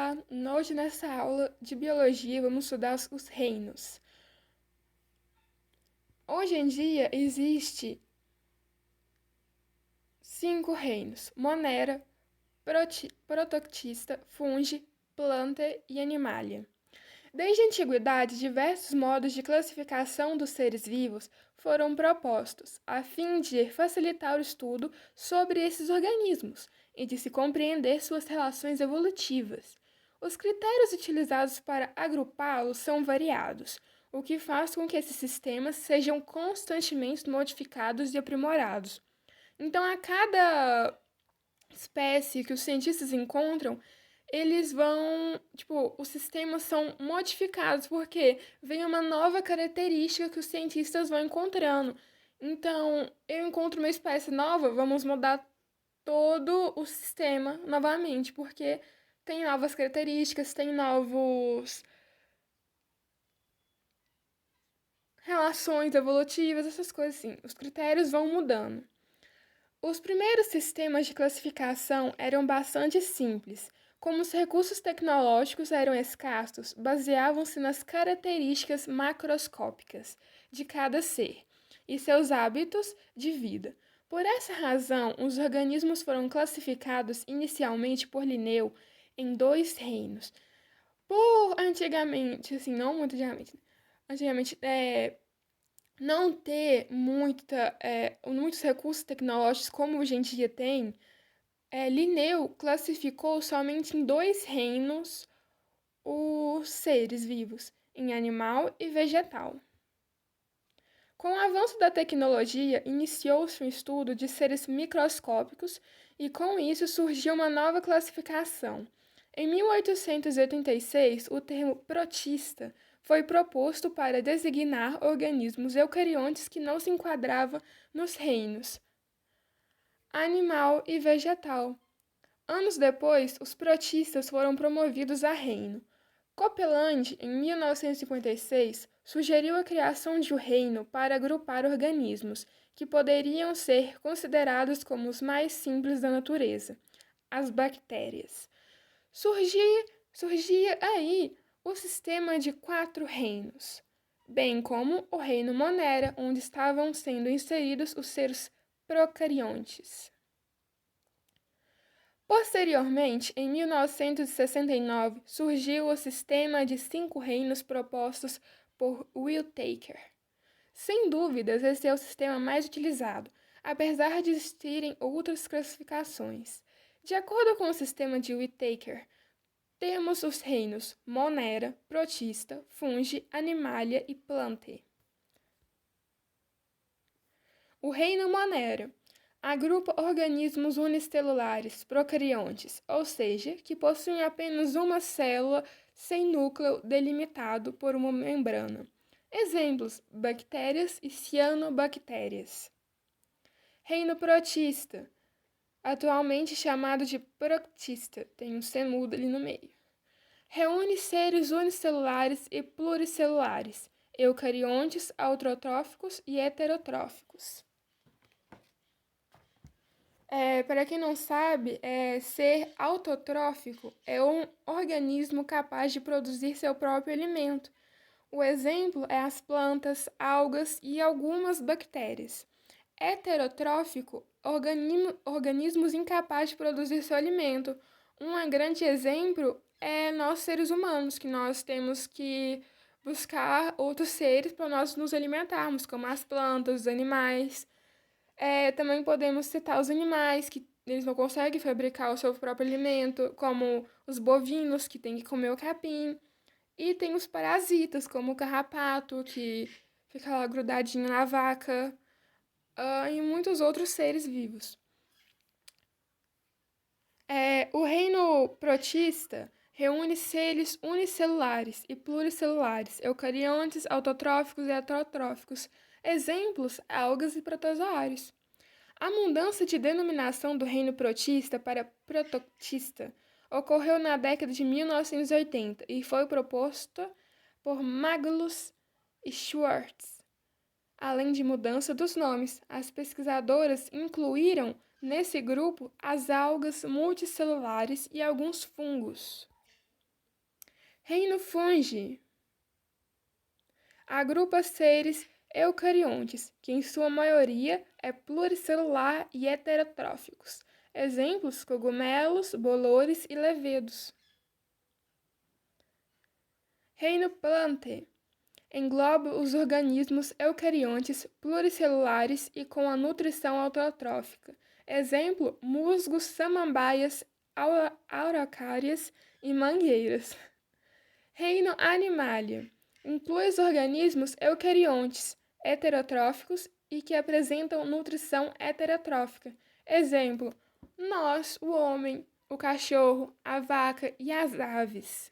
Olá! Hoje nessa aula de biologia vamos estudar os reinos. Hoje em dia existe 5 reinos: Monera, Protoctista, Fungi, Plantae e Animalia. Desde a antiguidade, diversos modos de classificação dos seres vivos foram propostos, a fim de facilitar o estudo sobre esses organismos e de se compreender suas relações evolutivas. Os critérios utilizados para agrupá-los são variados, o que faz com que esses sistemas sejam constantemente modificados e aprimorados. Então, a cada espécie que os cientistas encontram, eles vão, os sistemas são modificados porque vem uma nova característica que os cientistas vão encontrando. Então, eu encontro uma espécie nova, vamos mudar todo o sistema novamente, porque tem novas características, tem novos relações evolutivas, essas coisas assim. Os critérios vão mudando. Os primeiros sistemas de classificação eram bastante simples. Como os recursos tecnológicos eram escassos, baseavam-se nas características macroscópicas de cada ser e seus hábitos de vida. Por essa razão, os organismos foram classificados inicialmente por Linneu em 2 reinos. Por antigamente, assim, não muito antigamente, não ter muitos recursos tecnológicos como hoje em dia tem, Linneu classificou somente em 2 reinos os seres vivos, em animal e vegetal. Com o avanço da tecnologia, iniciou-se um estudo de seres microscópicos e, com isso, surgiu uma nova classificação. Em 1886, o termo protista foi proposto para designar organismos eucariontes que não se enquadravam nos reinos animal e vegetal. Anos depois, os protistas foram promovidos a reino. Copeland, em 1956, sugeriu a criação de um reino para agrupar organismos que poderiam ser considerados como os mais simples da natureza, as bactérias. Surgia aí o sistema de 4 reinos, bem como o reino Monera, onde estavam sendo inseridos os seres procariontes. Posteriormente, em 1969, surgiu o sistema de 5 reinos propostos por Whittaker. Sem dúvidas, esse é o sistema mais utilizado, apesar de existirem outras classificações. De acordo com o sistema de Whittaker, temos os reinos Monera, Protista, Fungi, Animalia e Plantae. O reino Monera agrupa organismos unicelulares procariontes, ou seja, que possuem apenas uma célula sem núcleo delimitado por uma membrana. Exemplos: bactérias e cianobactérias. Reino protista, atualmente chamado de proctista, tem um C mudo ali no meio. Reúne seres unicelulares e pluricelulares, eucariontes, autrotróficos e heterotróficos. Para quem não sabe, ser autotrófico é um organismo capaz de produzir seu próprio alimento. O exemplo é as plantas, algas e algumas bactérias. Heterotrófico, organismos incapazes de produzir seu alimento. Um grande exemplo é nós seres humanos, que nós temos que buscar outros seres para nós nos alimentarmos, como as plantas, os animais. Também podemos citar os animais, que eles não conseguem fabricar o seu próprio alimento, como os bovinos, que têm que comer o capim. E tem os parasitas, como o carrapato, que fica lá grudadinho na vaca, e muitos outros seres vivos. O reino protista reúne seres unicelulares e pluricelulares, eucariontes, autotróficos e heterotróficos. Exemplos: algas e protozoários. A mudança de denominação do reino protista para protoctista ocorreu na década de 1980 e foi proposta por Magnus e Schwartz. Além de mudança dos nomes, as pesquisadoras incluíram nesse grupo as algas multicelulares e alguns fungos. Reino fungi agrupa seres eucariontes, que em sua maioria é pluricelular e heterotróficos. Exemplos: cogumelos, bolores e levedos. Reino Plantae engloba os organismos eucariontes pluricelulares e com a nutrição autotrófica. Exemplo: musgos, samambaias, araucárias e mangueiras. Reino Animalia inclui os organismos eucariontes heterotróficos e que apresentam nutrição heterotrófica. Exemplo: nós, o homem, o cachorro, a vaca e as aves.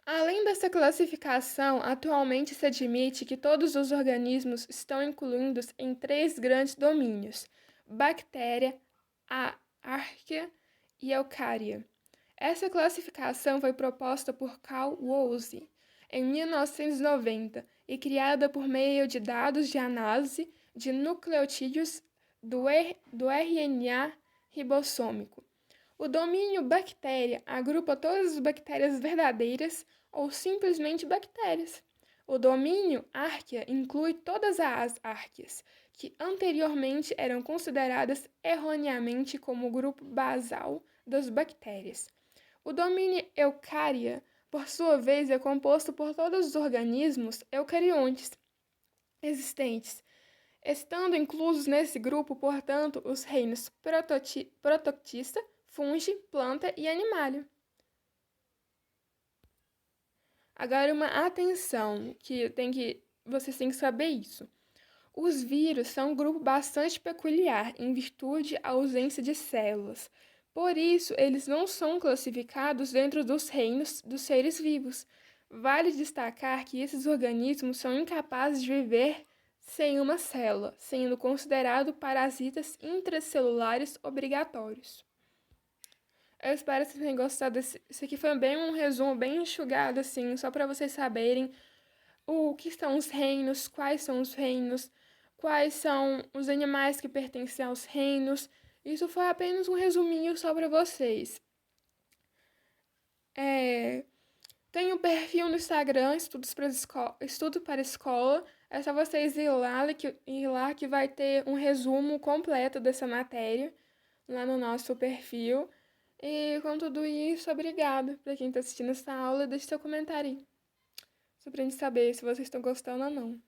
Além dessa classificação, atualmente se admite que todos os organismos estão incluídos em 3 grandes domínios: bactéria, arqueia e eucária. Essa classificação foi proposta por Carl Woese em 1990 e criada por meio de dados de análise de nucleotídeos do RNA ribossômico. O domínio bactéria agrupa todas as bactérias verdadeiras ou simplesmente bactérias. O domínio arqueia inclui todas as arqueias, que anteriormente eram consideradas erroneamente como o grupo basal das bactérias. O domínio eucária, por sua vez, é composto por todos os organismos eucariontes existentes, estando inclusos nesse grupo, portanto, os reinos protoctista, fungi, planta e animália. Agora, uma atenção, vocês têm que saber isso. Os vírus são um grupo bastante peculiar, em virtude da ausência de células. Por isso, eles não são classificados dentro dos reinos dos seres vivos. Vale destacar que esses organismos são incapazes de viver sem uma célula, sendo considerados parasitas intracelulares obrigatórios. Eu espero que vocês tenham gostado desse. Isso aqui foi um resumo bem enxugado, assim, só para vocês saberem o que são os reinos, quais são os reinos, quais são os animais que pertencem aos reinos. Isso foi apenas um resuminho só para vocês. Tem um perfil no Instagram, Estudo para Escola. É só vocês ir lá que vai ter um resumo completo dessa matéria lá no nosso perfil. E com tudo isso, obrigada para quem está assistindo essa aula. Deixe seu comentário aí, só pra gente saber se vocês estão gostando ou não.